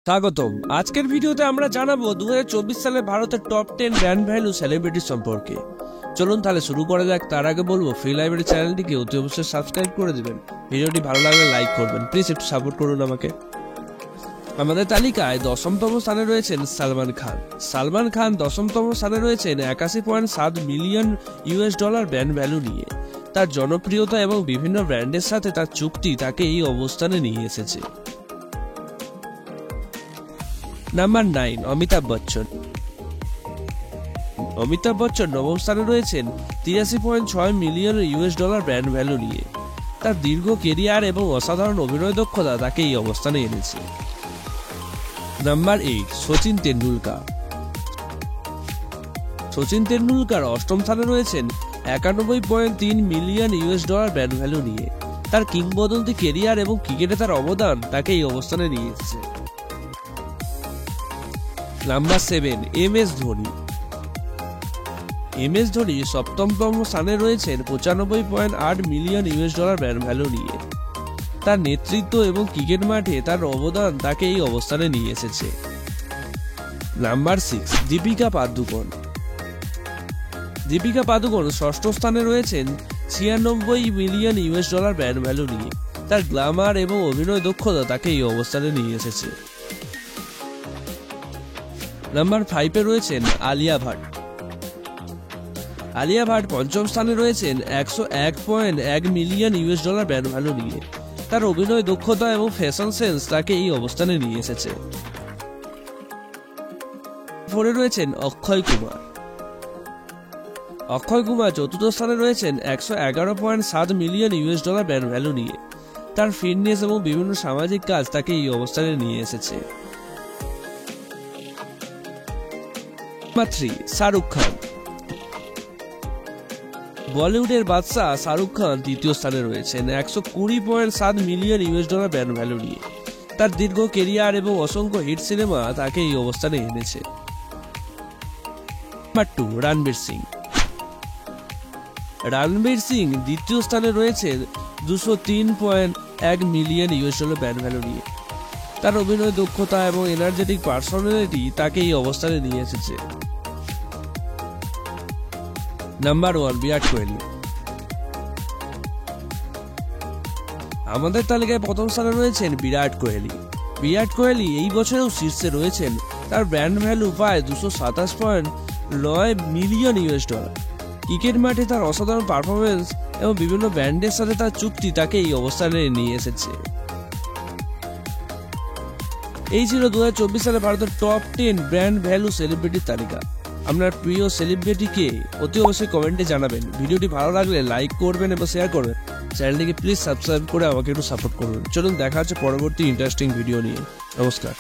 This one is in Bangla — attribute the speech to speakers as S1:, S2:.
S1: স্বাগতম। আজকের ভিডিওতে আমরা জানাবো 2024 সালে ভারতের টপ 10 ব্র্যান্ড ভ্যালু সেলিব্রিটি সম্পর্কে। চলুন তাহলে শুরু করা যাক। তার আগে বলবো ফ্রি লাইব্রেরি চ্যানেলটিকে অতি অবশ্যই সাবস্ক্রাইব করে দিবেন। ভিডিওটি ভালো লাগলে লাইক করবেন, প্লিজ একটু সাপোর্ট করুন আমাকে। আমাদের তালিকায় 10তম স্থানে রয়েছেন সালমান খান। সালমান খান 10তম স্থানে রয়েছেন 81.7 million US dollar brand value নিয়ে। তার জনপ্রিয়তা এবং বিভিন্ন ব্র্যান্ডের সাথে তার চুক্তি তাকে এই অবস্থানে নিয়ে এসেছে। নাম্বার 9, অমিতাভ বচ্চন। অমিতাভ বচ্চন 9ম স্থানে রয়েছেন 83.6 million US dollar brand value নিয়ে। তার দীর্ঘ কেরিয়ার এবং অসাধারণ অভিনয় দক্ষতা তাকে এই অবস্থানে এনেছে। নাম্বার 8, সচিন তেন্ডুলকর। সচিন তেন্ডুলকর 8ম স্থানে রয়েছেন 91.3 million US dollar brand value নিয়ে। তার কিংবদন্তি কেরিয়ার এবং ক্রিকেটে তার অবদান তাকে এই অবস্থানে নিয়ে এসেছে। নাম্বার 7, এম.এস. ধোনি। এম.এস. ধোনি 7তম স্থানে রয়েছেন 95.8 million US dollar brand value নিয়ে। তার নেতৃত্ব এবং ক্রিকেট মাঠে তার অবদান তাকে এই অবস্থানে নিয়ে এসেছে। নাম্বার 6, দীপিকা পাদুকোন। দীপিকা পাদুকোন 6ষ্ঠ স্থানে রয়েছেন 96 million US dollar brand value নিয়ে। তার গ্ল্যামার এবং অভিনয় দক্ষতা তাকে এই অবস্থানে নিয়ে এসেছে। নাম্বার 5-এ রয়েছেন আলিয়া ভাট। আলিয়া ভাট 5ম স্থানে রয়েছেন 101.1 million US dollar brand value নিয়ে। তার অভিনয় দক্ষতা এবং ফ্যাশন সেন্স তাকে এই অবস্থানে নিয়ে এসেছে। 4-এ রয়েছেন অক্ষয় কুমার। অক্ষয় কুমার 4র্থ স্থানে রয়েছেন 111.7 million US dollar brand value নিয়ে। তার ফিটনেস এবং বিভিন্ন সামাজিক কাজ তাকে এই অবস্থানে নিয়ে এসেছে। নাম্বার 3, শাহরুখ খান। বলিউডের বাদশা শাহরুখ খান 3য় স্থানে রয়েছেন 120.7 million US dollar brand value নিয়ে। তার দীর্ঘ কেরিয়ার এবং অসংখ্য হিট সিনেমা তাকে এই অবস্থানে এনেছে। নাম্বার 2, রণবীর সিং। রণবীর সিং 2য় স্থানে রয়েছেন 203.1 million US dollar brand value নিয়ে। তার অভিনয় দক্ষতা এবং এনার্জেটিক পার্সোনালিটি তাকে এই অবস্থানে নিয়ে এসেছে। নাম্বার 1, বিরাট কোহলি। আমাদের তালিকায় 1ম স্থানে রয়েছেন বিরাট কোহলি। বিরাট কোহলি এই বছরেও শীর্ষে রয়েছেন। তার ব্র্যান্ড ভ্যালু প্রায় 227.9 মিলিয়ন ইউএস ডলার। ক্রিকেট মাঠে তার অসাধারণ পারফরমেন্স এবং বিভিন্ন ব্র্যান্ডের সাথে তার চুক্তি তাকে এই অবস্থানে নিয়ে এসেছে। এই ছিল 2024 সালে ভারতের টপ 10 ব্র্যান্ড ভ্যালু সেলিব্রিটির তালিকা। আপনার প্রিয় সেলিব্রিটিকে অতি অবশ্যই কমেন্টে জানাবেন। ভিডিওটি ভালো লাগলে লাইক করবেন এবং শেয়ার করবেন। চ্যানেলটিকে প্লিজ সাবস্ক্রাইব করে আমাকে একটু সাপোর্ট করবেন। চলুন দেখা হচ্ছে পরবর্তী ইন্টারেস্টিং ভিডিও নিয়ে। নমস্কার।